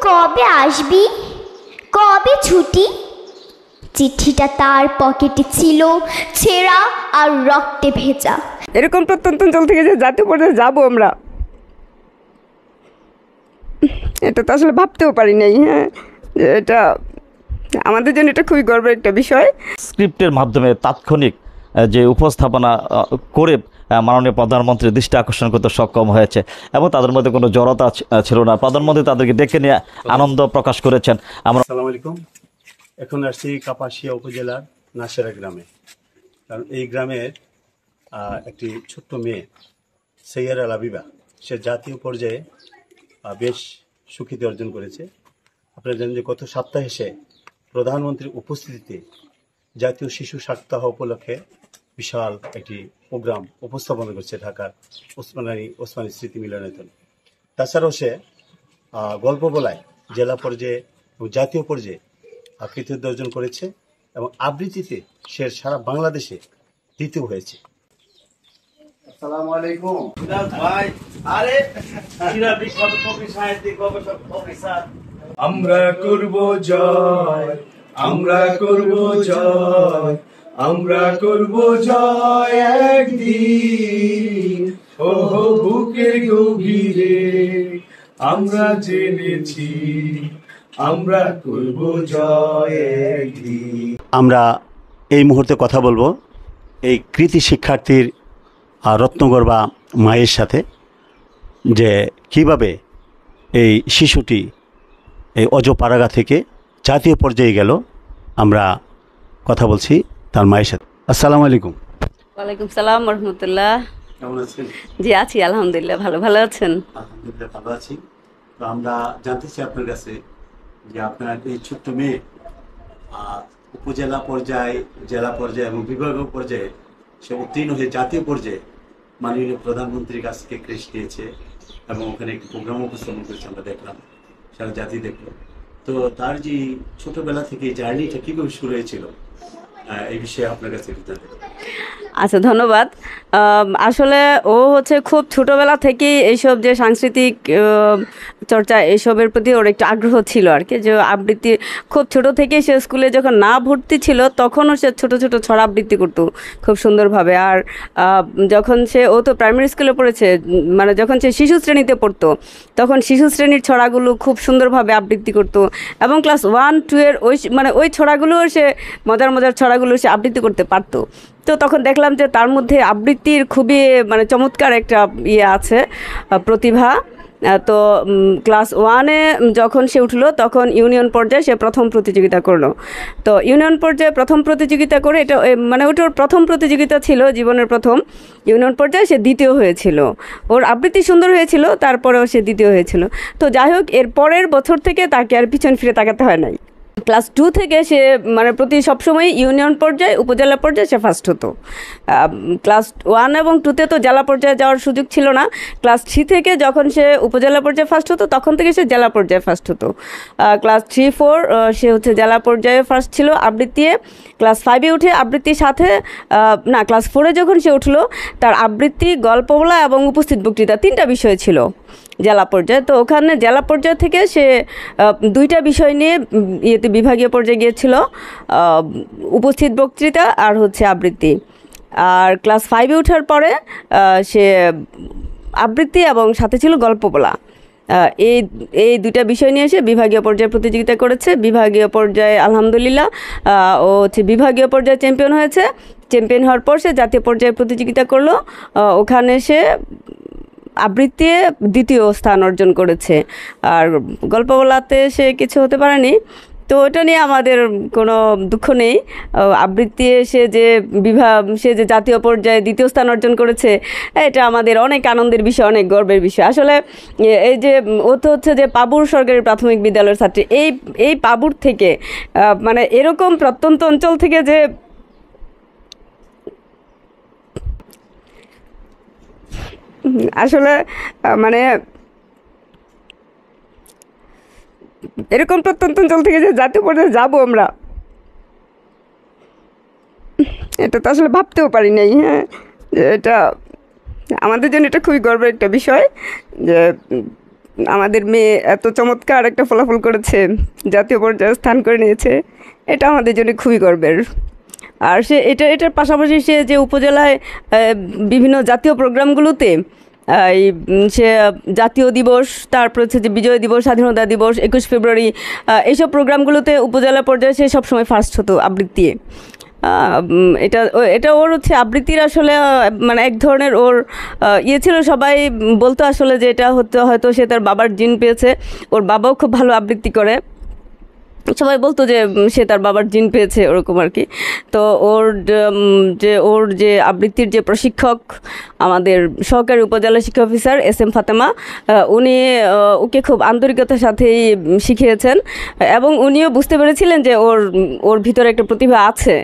কবে আসবি, কবে ছুটি? চিঠিটা তার পকেটে ছিল ছেঁড়া আর রক্তে ভেজা। এরকম প্রত্যন্ত অঞ্চল থেকে যে জাতীয় পর্যায়ে যাবো আমরা, এটা তো আসলে ভাবতেও পারি নাই। হ্যাঁ, এটা আমাদের জন্য এটা খুবই গর্বের একটা বিষয়। স্ক্রিপ্টের মাধ্যমে তাৎক্ষণিক যে উপস্থাপনা করে মাননীয় প্রধানমন্ত্রীর দৃষ্টি আকর্ষণ করতে সক্ষম হয়েছে এবং তাদের মধ্যে কোনো জড়তা ছিল না। প্রধানমন্ত্রী তাদেরকে ডেকে নিয়ে আনন্দ প্রকাশ করেছেন। আমরা আসসালামু আলাইকুম। এখন আসছি কাপাসিয়া উপজেলার নাসেরা গ্রামে। কারণ এই গ্রামের একটি ছোট্ট মেয়ে সৈয়ারা লাবিবা, সে জাতীয় পর্যায়ে বেশ সুখ্যাতি অর্জন করেছে। আপনারা জানেন যে গত সপ্তাহে সে প্রধানমন্ত্রীর উপস্থিতিতে জাতীয় শিশু সপ্তাহ উপলক্ষে বিশাল একটি প্রোগ্রাম উপস্থাপনা করছে ঢাকার ওসমানী স্মৃতি মিলনায়তনে। তাছাড়াও সে গল্প বলায় জেলা পর্যায়ে এবং জাতীয় পর্যায়ে কৃতিত্ব অর্জন করেছে এবং আবৃত্তিতে সে সারা বাংলাদেশে দ্বিতীয় হয়েছে। আসসালামু আলাইকুম ভাই। আরে আমরা করব জয়, আমরা করব জয়, আমরা করব জয় একদিন। ওহ বুকের গভীরে আমরা জেনেছি, আমরা করব জয় একদিন। আমরা এই মুহূর্তে কথা বলবো এই কৃতি শিক্ষার্থীর রত্নগর্ভা মায়ের সাথে, যে কিভাবে এই শিশুটি এই অজপাড়াগা থেকে জাতীয় পর্যায়ে গেল। আমরা কথা বলছি তার মায়ের সাথে। আসসালামু আলাইকুম। ওয়ালাইকুম সালাম রহমতুল্লাহ। কেমন আছেন? জি আছি আলহামদুলিল্লাহ, ভালো আছেন? আলহামদুলিল্লাহ ভালো আছি। তো আমরা জানতে চাই আপনার কাছে যে আপনার এই ছোট্ট মেয়ে উপজেলা পর্যায়ে, জেলা পর্যায়ে এবং বিভাগীয় পর্যায়ে সে উত্তীর্ণ হয়ে জাতীয় পর্যায়ে মাননীয় প্রধানমন্ত্রীর কাছ থেকে ক্রেশ দিয়েছে এবং ওখানে একটি প্রোগ্রাম উপস্থাপন করেছে, আমরা দেখলাম, সারা জাতি দেখলো। তো তার যে ছোটবেলা থেকে জার্নিটা কীভাবে শুরু হয়েছিল এই বিষয়ে আপনার কাছে জানতে। আচ্ছা, ধন্যবাদ। আসলে ও হচ্ছে খুব ছোটোবেলা থেকেই এইসব যে সাংস্কৃতিক চর্চা এইসবের প্রতি ওর একটু আগ্রহ ছিল আর কি। যে আবৃত্তি খুব ছোট থেকেই সে স্কুলে যখন না ভর্তি ছিল তখনও সে ছোট ছোট ছড়া আবৃত্তি করতো খুব সুন্দরভাবে। আর যখন ও তো প্রাইমারি স্কুলে পড়েছে, মানে যখন সে শিশু শ্রেণীতে পড়তো তখন শিশু শ্রেণীর ছড়াগুলো খুব সুন্দরভাবে আবৃত্তি করতো এবং ক্লাস 1-2 এর ওই ছড়াগুলোও সে মজার ছড়াগুলো সে আবৃত্তি করতে পারতো। তো তখন দেখলাম যে তার মধ্যে আবৃত্তির খুবই চমৎকার একটা আছে, প্রতিভা। তো ক্লাস 1-এ যখন সে উঠলো তখন ইউনিয়ন পর্যায়ে সে প্রথম প্রতিযোগিতা করলো। তো ইউনিয়ন পর্যায়ে প্রথম প্রতিযোগিতা করে এটা ওটার প্রথম প্রতিযোগিতা ছিল, জীবনের প্রথম। ইউনিয়ন পর্যায়ে সে দ্বিতীয় হয়েছিল। ওর আবৃত্তি সুন্দর হয়েছিল, তারপরেও সে দ্বিতীয় হয়েছিল। তো যাই হোক, এর পরের বছর থেকে তাকে আর পিছন ফিরে তাকাতে হয় নাই। ক্লাস 2 থেকে সে সবসময় ইউনিয়ন পর্যায়ে, উপজেলা পর্যায়ে সে ফার্স্ট হতো। ক্লাস 1 এবং 2-তে তো জেলা পর্যায়ে যাওয়ার সুযোগ ছিল না। ক্লাস 3 থেকে যখন সে উপজেলা পর্যায়ে ফার্স্ট হতো তখন থেকে সে জেলা পর্যায়ে ফার্স্ট হতো। ক্লাস 3-4 সে হচ্ছে জেলা পর্যায়ে ফার্স্ট ছিল আবৃত্তিতে। ক্লাস 5-এ উঠে আবৃত্তির সাথে ক্লাস 4-এ যখন সে উঠলো, তার আবৃত্তি, গল্প বলা এবং উপস্থিত বক্তৃতা 3টা বিষয় ছিল জেলা পর্যায়ে। তো ওখানে জেলা পর্যায় থেকে সে 2টা বিষয় নিয়ে বিভাগীয় পর্যায়ে গিয়েছিল, উপস্থিত বক্তৃতা আর হচ্ছে আবৃত্তি। আর ক্লাস 5-এ ওঠার পরে সে আবৃত্তি এবং সাথে ছিল গল্প বলা। এই 2টা বিষয় নিয়ে এসে বিভাগীয় পর্যায়ে প্রতিযোগিতা করেছে। বিভাগীয় পর্যায়ে আলহামদুলিল্লাহ ও হচ্ছে বিভাগীয় পর্যায়ে চ্যাম্পিয়ন হয়েছে। চ্যাম্পিয়ন হওয়ার পর সে জাতীয় পর্যায়ে প্রতিযোগিতা করলো। ওখানে সে আবৃত্তি 2য় স্থান অর্জন করেছে। আর গল্প বলাতে সে কিছু হতে পারেনি। তো ওটা নিয়ে আমাদের কোনো দুঃখ নেই। আবৃত্তি সে যে জাতীয় পর্যায়ে 2য় স্থান অর্জন করেছে, এটা আমাদের অনেক আনন্দের বিষয়, অনেক গর্বের বিষয়। আসলে এই যে ও তো হচ্ছে যে পাবুর সরকারি প্রাথমিক বিদ্যালয়ের ছাত্রী। এই পাবুর থেকে এরকম প্রত্যন্ত অঞ্চল থেকে যে আসলে এরকম প্রত্যন্ত অঞ্চল থেকে যে জাতীয় পর্যায়ে যাবো আমরা, এটা তো আসলে ভাবতেও পারি নাই। হ্যাঁ, এটা আমাদের জন্য এটা খুবই গর্বের একটা বিষয় যে আমাদের মেয়ে এত চমৎকার একটা ফলাফল করেছে, জাতীয় পর্যায়ে স্থান করে নিয়েছে, এটা আমাদের জন্য খুবই গর্বের। আর সে এটার পাশাপাশি সে যে উপজেলায় বিভিন্ন জাতীয় প্রোগ্রামগুলোতে সে জাতীয় দিবস, তারপর হচ্ছে যে বিজয় দিবস, স্বাধীনতা দিবস, 21 ফেব্রুয়ারি, এইসব প্রোগ্রামগুলোতে উপজেলা পর্যায়ে সে সবসময় ফার্স্ট হতো আবৃত্তি। এটা ওর হচ্ছে আবৃত্তির আসলে মানে এক ধরনের ওর ইয়ে ছিল। সবাই বলতো আসলে যে এটা হয়তো সে তার বাবার জিন পেয়েছে। ওর বাবাও খুব ভালো আবৃত্তি করে, সবাই বলতো যে সে তার বাবার জিন পেয়েছে ওরকম আর কি। তো ওর যে আবৃত্তির যে প্রশিক্ষক, আমাদের সহকারী উপজেলা শিক্ষা অফিসার SM ফাতেমা, উনি ওকে খুব আন্তরিকতার সাথেই শিখিয়েছেন এবং উনিও বুঝতে পেরেছিলেন যে ওর ভিতরে একটা প্রতিভা আছে।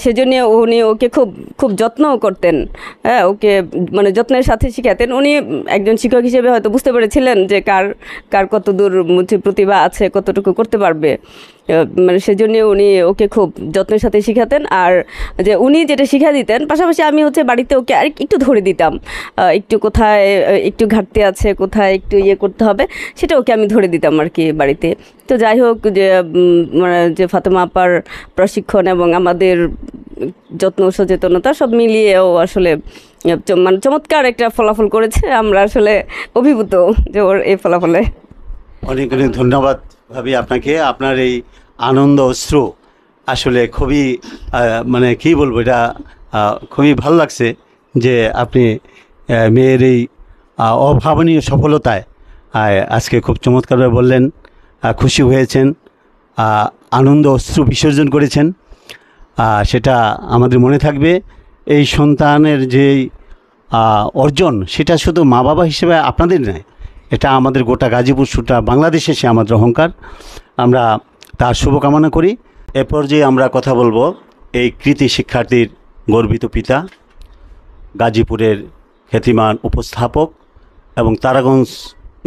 সেজন্য উনি ওকে খুব যত্নও করতেন। ওকে মানে যত্নের সাথে শিখাতেন। উনি একজন শিক্ষক হিসেবে হয়তো বুঝতে পেরেছিলেন যে কার কত দূর প্রতিভা আছে, কতটুকু করতে পারবে। মানে সেজন্য উনি ওকে খুব যত্নের সাথে শিখাতেন। আর যে উনি যেটা শিখা দিতেন, পাশাপাশি আমি হচ্ছে বাড়িতে ওকে আর একটু ধরে দিতাম, একটু কোথায় একটু ঘাটতি আছে, কোথায় একটু ইয়ে করতে হবে, সেটা ওকে আমি ধরে দিতাম আর কি বাড়িতে। তো যাই হোক, যে মানে যে ফাতেমা আপার প্রশিক্ষণ এবং আমাদের যত্ন সচেতনতা সব মিলিয়েও আসলে মানে চমৎকার একটা ফলাফল করেছে। আমরা আসলে অভিভূত যে ওর এই ফলাফলে। অনেক অনেক ধন্যবাদ ভাবি আপনাকে। আপনার এই আনন্দ অশ্রু আসলে খুবই মানে কী বলবো, এটা খুবই ভালো লাগছে যে আপনি মেয়ের এই অভাবনীয় সফলতায় আজকে খুব চমৎকারভাবে বললেন, খুশি হয়েছেন, আনন্দ অশ্রু বিসর্জন করেছেন। সেটা আমাদের মনে থাকবে। এই সন্তানের যে অর্জন, সেটা শুধু মা বাবা হিসেবে আপনাদের নয়, এটা আমাদের গোটা গাজীপুর সুটা বাংলাদেশে সে আমাদের অহংকার। আমরা তার শুভকামনা করি। এ পর্যায়ে আমরা কথা বলবো এই কৃতি শিক্ষার্থীর গর্বিত পিতা, গাজীপুরের খ্যাতিমান উপস্থাপক এবং তারাগঞ্জ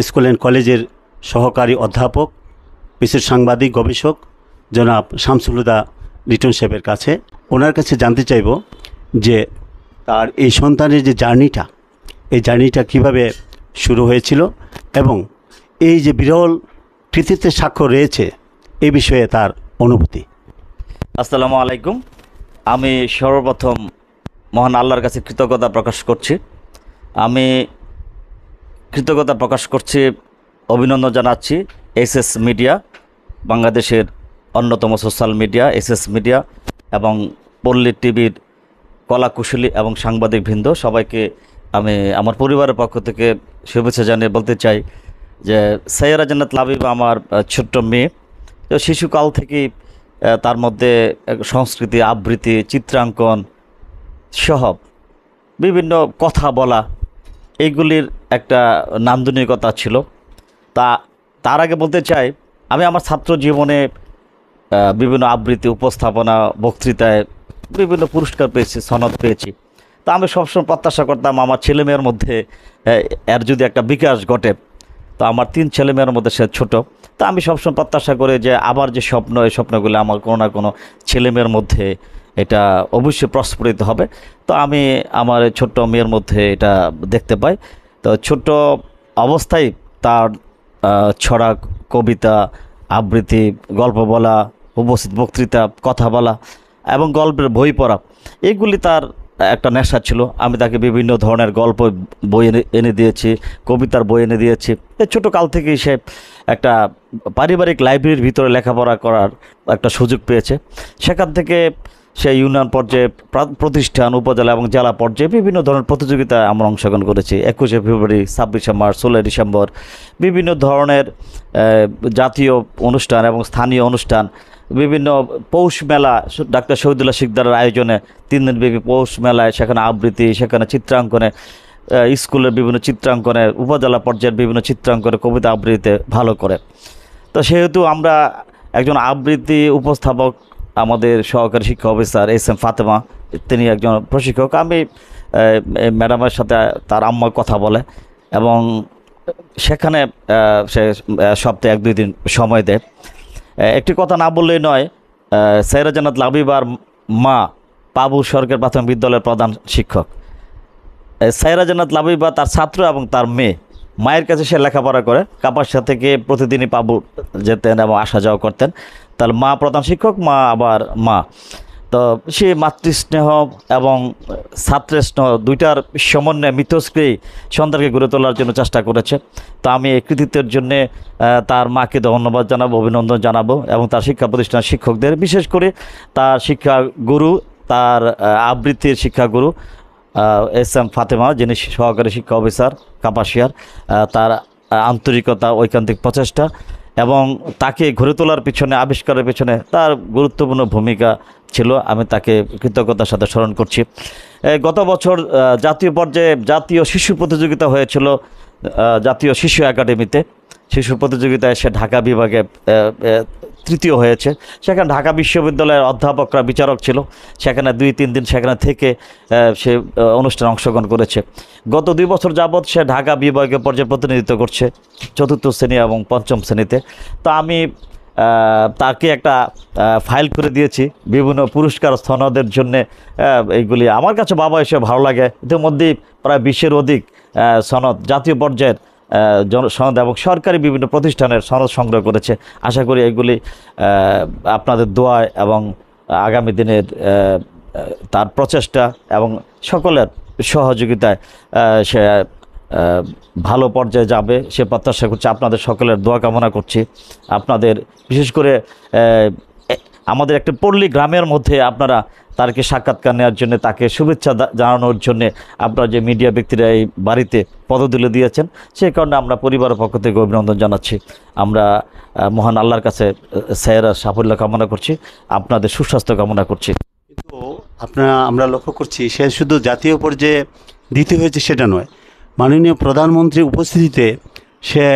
স্কুল অ্যান্ড কলেজের সহকারী অধ্যাপক, বিশেষ সাংবাদিক গবেষক জনাব শামসুল হুদা লিটন সাহেবের কাছে। ওনার কাছে জানতে চাইব যে তার এই সন্তানের যে জার্নিটা, এই জার্নিটা কীভাবে শুরু হয়েছিল এবং এই যে বিরল কৃতিত্বের সাক্ষ্য রয়েছে, এই বিষয়ে তার অনুভূতি। আসসালামু আলাইকুম। আমি সর্বপ্রথম মহান আল্লাহর কাছে কৃতজ্ঞতা প্রকাশ করছি। অভিনন্দন জানাচ্ছি SS মিডিয়া, বাংলাদেশের অন্যতম সোশ্যাল মিডিয়া SS মিডিয়া, এবং পল্লী টিভির কলাকুশলী এবং সাংবাদিক বৃন্দ সবাইকে আমি আমার পরিবারের পক্ষ থেকে শুভেচ্ছা জানিয়ে বলতে চাই যে সাইয়ারা জান্নাত লাবিবা আমার ছোট্ট মেয়ে। তো শিশুকাল থেকেই তার মধ্যে সংস্কৃতি, আবৃত্তি, চিত্রাঙ্কন সহ বিভিন্ন কথা বলা, এইগুলির একটা নান্দনিকতা ছিল। তার আগে বলতে চাই, আমি আমার ছাত্র জীবনে বিভিন্ন আবৃত্তি, উপস্থাপনা, বক্তৃতায় বিভিন্ন পুরস্কার পেয়েছি, সনদ পেয়েছি। তা আমি সবসময় প্রত্যাশা করতাম আমার ছেলেমেয়ের মধ্যে এর যদি একটা বিকাশ ঘটে। তো আমার 3 ছেলেমেয়ের মধ্যে সে ছোট। তা আমি সবসময় প্রত্যাশা করি যে আবার যে স্বপ্ন, এই স্বপ্নগুলো আমার কোনো না কোনো ছেলেমেয়ের মধ্যে এটা অবশ্যই প্রস্ফুটিত হবে। তো আমি আমার ছোট্ট মেয়ের মধ্যে এটা দেখতে পাই। তো ছোট্ট অবস্থায় তার ছড়া, কবিতা, আবৃত্তি, গল্প বলা, উপস্থিত বক্তৃতা, কথা বলা এবং গল্পের বই পড়া, এগুলি তার একটা নেশা ছিল। আমি তাকে বিভিন্ন ধরনের গল্প বই এনে দিয়েছি, কবিতার বই এনে দিয়েছি। ছোটো কাল থেকেই সে একটা পারিবারিক লাইব্রেরির ভিতরে লেখাপড়া করার একটা সুযোগ পেয়েছে। সেখান থেকে সে ইউনিয়ন পর্যায়ে, প্রতিষ্ঠান, উপজেলা এবং জেলা পর্যায়ে বিভিন্ন ধরনের প্রতিযোগিতায় আমরা অংশগ্রহণ করেছি। 21শে ফেব্রুয়ারি, 26শে মার্চ, 16 ডিসেম্বর, বিভিন্ন ধরনের জাতীয় অনুষ্ঠান এবং স্থানীয় অনুষ্ঠান, বিভিন্ন পৌষ মেলা, ডাক্তার শহীদুল্লাহ শিকদারের আয়োজনে 3 দিনব্যাপী পৌষ মেলায় সেখানে আবৃত্তি, সেখানে চিত্রাঙ্কনে, স্কুলের বিভিন্ন চিত্রাঙ্কনে, উপজেলা পর্যায়ের বিভিন্ন চিত্রাঙ্কনে, কবিতা আবৃত্তিতে ভালো করে। তো সেহেতু আমরা একজন আবৃত্তি উপস্থাপক, আমাদের সহকারী শিক্ষা অফিসার SM ফাতেমা, তিনি একজন প্রশিক্ষক। আমি ম্যাডামের সাথে তার আম্মা কথা বলে এবং সেখানে সে সপ্তাহে 1-2 দিন সময় দেয়। একটি কথা না বললেই নয়, সাইয়ারা জান্নাত লাবিবার মা পাবু সরকারি প্রাথমিক বিদ্যালয়ের প্রধান শিক্ষক। সাইয়ারা জান্নাত লাবিবা তার ছাত্র এবং তার মেয়ে মায়ের কাছে সে লেখাপড়া করে। কাপাসিয়া থেকে প্রতিদিনই পাবু যেতেন এবং আসা যাওয়া করতেন। তাহলে মা প্রধান শিক্ষক, মা আবার মা। তো সে মাতৃস্নেহ এবং ছাত্রের স্নেহ দুইটার সমন্বয়ে মিথস্ক্রিয় সন্তানকে গড়ে তোলার জন্য চেষ্টা করেছে। তো আমি এই কৃতিত্বের জন্যে তার মাকে ধন্যবাদ জানাবো, অভিনন্দন জানাবো এবং তার শিক্ষা প্রতিষ্ঠানের শিক্ষকদের, বিশেষ করে তার শিক্ষা গুরু, তার আবৃত্তির শিক্ষাগুরু এস.এম. ফাতেমা, যিনি সহকারী শিক্ষা অফিসার কাপাসিয়ার, তার আন্তরিকতা, ঐকান্তিক প্রচেষ্টা এবং তাকে গড়ে তোলার পিছনে, আবিষ্কারের পিছনে তার গুরুত্বপূর্ণ ভূমিকা ছিল। আমি তাকে কৃতজ্ঞতার সাথে স্মরণ করছি। গত বছর জাতীয় পর্যায়ে জাতীয় শিশু প্রতিযোগিতা হয়েছিল জাতীয় শিশু একাডেমিতে। শিশু প্রতিযোগিতায় সে ঢাকা বিভাগে তৃতীয় হয়েছে। সেখানে ঢাকা বিশ্ববিদ্যালয়ের অধ্যাপকরা বিচারক ছিল। সেখানে 2-3 দিন সেখানে থেকে সে অনুষ্ঠানে অংশগ্রহণ করেছে। গত 2 বছর যাবৎ সে ঢাকা বিভাগীয় পর্যায়ে প্রতিনিধিত্ব করছে 4র্থ শ্রেণী এবং 5ম শ্রেণীতে। তো আমি তাকে একটা ফাইল করে দিয়েছি বিভিন্ন পুরস্কার স্থনদের জন্যে। এইগুলি আমার কাছে বাবা এসে ভালো লাগে। ইতিমধ্যেই প্রায় 20-এর অধিক সনদ, জাতীয় পর্যায়ের সনদ এবং সরকারি বিভিন্ন প্রতিষ্ঠানের সনদ সংগ্রহ করেছে। আশা করি এগুলি আপনাদের দোয়ায় এবং আগামী দিনের তার প্রচেষ্টা এবং সকলের সহযোগিতায় সে ভালো পর্যায়ে যাবে সে প্রত্যাশা করছি। আপনাদের সকলের দোয়া কামনা করছি। আপনাদের বিশেষ করে আমাদের একটা পল্লী গ্রামের মধ্যে আপনারা তাকে সাক্ষাৎকার নেওয়ার জন্য, তাকে শুভেচ্ছা জানানোর জন্যে আপনারা যে মিডিয়া ব্যক্তিরা এই বাড়িতে পদতুলে দিয়েছেন, সেই কারণে আমরা পরিবারের পক্ষ থেকে অভিনন্দন জানাচ্ছি। আমরা মহান আল্লাহর কাছে স্যারের সাফল্য কামনা করছি, আপনাদের সুস্বাস্থ্য কামনা করছি। কিন্তু আমরা লক্ষ্য করছি সে শুধু জাতীয় পর্যায়ে দ্বিতীয় হয়েছে সেটা নয়, মাননীয় প্রধানমন্ত্রীর উপস্থিতিতে সে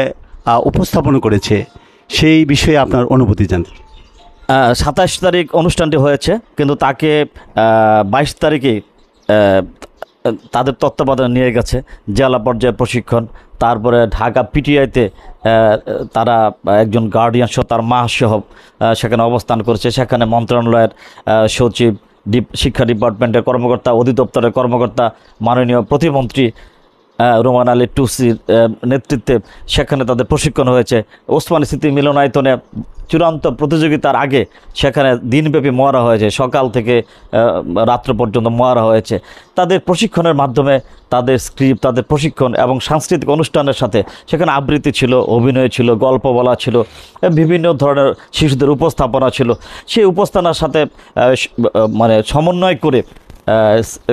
উপস্থাপন করেছে। সেই বিষয়ে আপনার অনুভূতি জানতে। 27 তারিখ অনুষ্ঠানটি হয়েছে, কিন্তু তাকে 22 তারিখে তাদের তত্ত্বাবধানে নিয়ে গেছে জেলা পর্যায়ে প্রশিক্ষণ। তারপরে ঢাকা পিটিআইতে তারা একজন গার্ডিয়ান সহ তার মা সহ সেখানে অবস্থান করেছে। সেখানে মন্ত্রণালয়ের সচিব, শিক্ষা ডিপার্টমেন্টের কর্মকর্তা, অধিদপ্তরের কর্মকর্তা, মাননীয় প্রতিমন্ত্রী রোমান আলী টুসির নেতৃত্বে সেখানে তাদের প্রশিক্ষণ হয়েছে। ওসমানী স্মৃতি মিলনায়তনে চূড়ান্ত প্রতিযোগিতার আগে সেখানে দিনব্যাপী মহড়া হয়েছে, সকাল থেকে রাত্র পর্যন্ত মহড়া হয়েছে। তাদের প্রশিক্ষণের মাধ্যমে তাদের স্ক্রিপ্ট, তাদের প্রশিক্ষণ এবং সাংস্কৃতিক অনুষ্ঠানের সাথে সেখানে আবৃত্তি ছিল, অভিনয় ছিল, গল্প বলা ছিল, বিভিন্ন ধরনের শিশুদের উপস্থাপনা ছিল। সেই উপস্থাপনার সাথে মানে সমন্বয় করে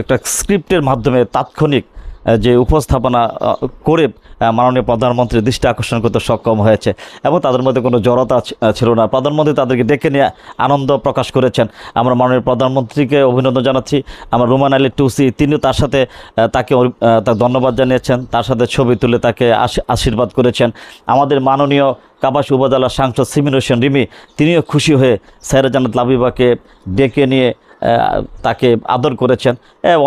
একটা স্ক্রিপ্টের মাধ্যমে তাৎক্ষণিক যে উপস্থাপনা করে মাননীয় প্রধানমন্ত্রীর দৃষ্টি আকর্ষণ করতে সক্ষম হয়েছে এবং তাদের মধ্যে কোনো জড়তা ছিল না। প্রধানমন্ত্রী তাদেরকে ডেকে নিয়ে আনন্দ প্রকাশ করেছেন। আমরা মাননীয় প্রধানমন্ত্রীকে অভিনন্দন জানাচ্ছি। আমরা রোমান আলী টুসি, তিনিও তার সাথে তাকে ধন্যবাদ জানিয়েছেন, তার সাথে ছবি তুলে তাকে আশীর্বাদ করেছেন। আমাদের মাননীয় কাপাসিয়া উপজেলার সাংসদ সিমিন হোসেন রিমি, তিনিও খুশি হয়ে সাইরা জান্নাত লাবিবাকে ডেকে নিয়ে তাকে আদর করেছেন।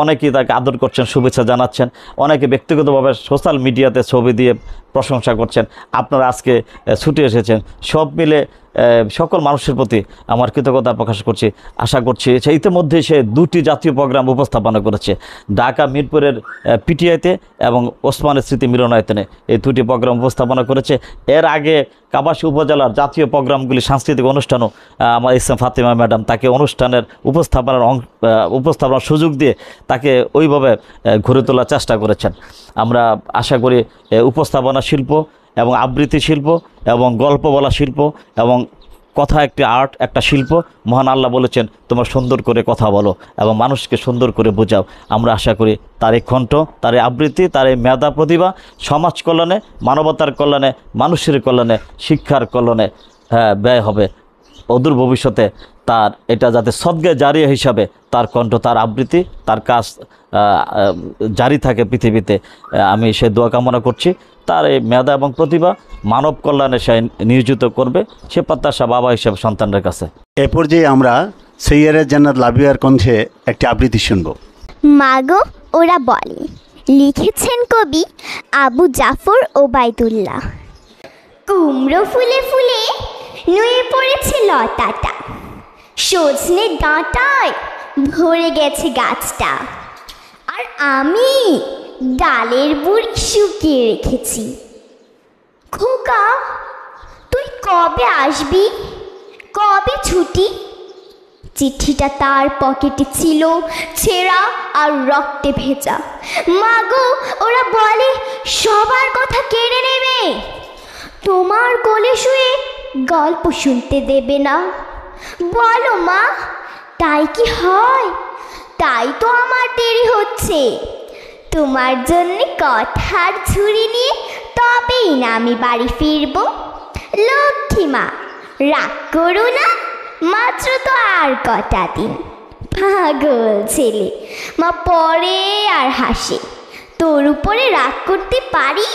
অনেকেই তাকে আদর করছেন, শুভেচ্ছা জানাচ্ছেন, অনেকে ব্যক্তিগতভাবে সোশ্যাল মিডিয়াতে ছবি দিয়ে প্রশংসা করছেন। আপনারা আজকে ছুটে এসেছেন, সব মিলে সকল মানুষের প্রতি আমার কৃতজ্ঞতা প্রকাশ করছি। আশা করছি সে ইতিমধ্যে সে 2টি জাতীয় প্রোগ্রাম উপস্থাপনা করেছে, ঢাকা মিরপুরের পিটিআইতে এবং ওসমানী স্মৃতি মিলনায়তনে এই 2টি প্রোগ্রাম উপস্থাপনা করেছে। এর আগে কাপাসিয়া উপজেলার জাতীয় প্রোগ্রামগুলি, সাংস্কৃতিক অনুষ্ঠানও আমার এস.এম. ফাতেমা ম্যাডাম তাকে অনুষ্ঠানের উপস্থাপনার সুযোগ দিয়ে তাকে ওইভাবে গড়ে তোলার চেষ্টা করেছেন। আমরা আশা করি উপস্থাপনা শিল্প এবং আবৃত্তি শিল্প এবং গল্প বলা শিল্প এবং কথা একটি আর্ট, একটা শিল্প। মহান আল্লাহ বলেছেন তোমরা সুন্দর করে কথা বলো এবং মানুষকে সুন্দর করে বোঝাও। আমরা আশা করি তার এই কণ্ঠ, তার এই আবৃত্তি, তার এই মেধা প্রতিভা সমাজ কল্যাণে, মানবতার কল্যাণে, মানুষের কল্যাণে, শিক্ষার কল্যাণে ব্যয় হবে। অদূর ভবিষ্যতে তার এটা যাতে সদগায়ে জারিয়া হিসাবে তার কণ্ঠ, তার আবৃত্তি, তার কাজ জারি থাকে পৃথিবীতে, আমি সে দোয়া কামনা করছি। তার এই মেধা এবং প্রতিভা মানব কল্যাণে সে নিয়োজিত করবে, সে প্রত্যাশা বাবা হিসেবে সন্তানের কাছে। এ পর্যায়ে আমরা সাইরা জান্নাত লাবিবার কণ্ঠে একটি আবৃত্তি শুনব। মাগো ওরা বলে, লিখেছেন কবি আবু জাফর ওবায়দুল্লাহ। কুমড়ো ফুলে ফুলে নুয়ে পড়েছে লতাটা, সজনে ডাঁটায় ভরে গেছে গাছটা, আর আমি ডালের বুড়ি শুকিয়ে রেখেছি। খোকা, তুই কবে আসবি? কবে ছুটি? চিঠিটা তার পকেটে ছিল ছেঁড়া আর রক্তে ভেজা। মাগো, ওরা বলে সবার কথা কেড়ে নেবে, তোমার কোলে শুয়ে গল্প শুনতে দেবে না। বলো মা, তাই কি হয়? তাই তো আমার দেরি হচ্ছে। তোমার জন্য কথার ঝুড়ি নিয়ে তবেই না আমি বাড়ি ফিরব। লক্ষ্মী মা, রাগ করো না, মাত্র তো আর কটা দিন। পাগল ছেলে, মা পড়ে আর হাসে। তোর উপরে রাগ করতে পারি?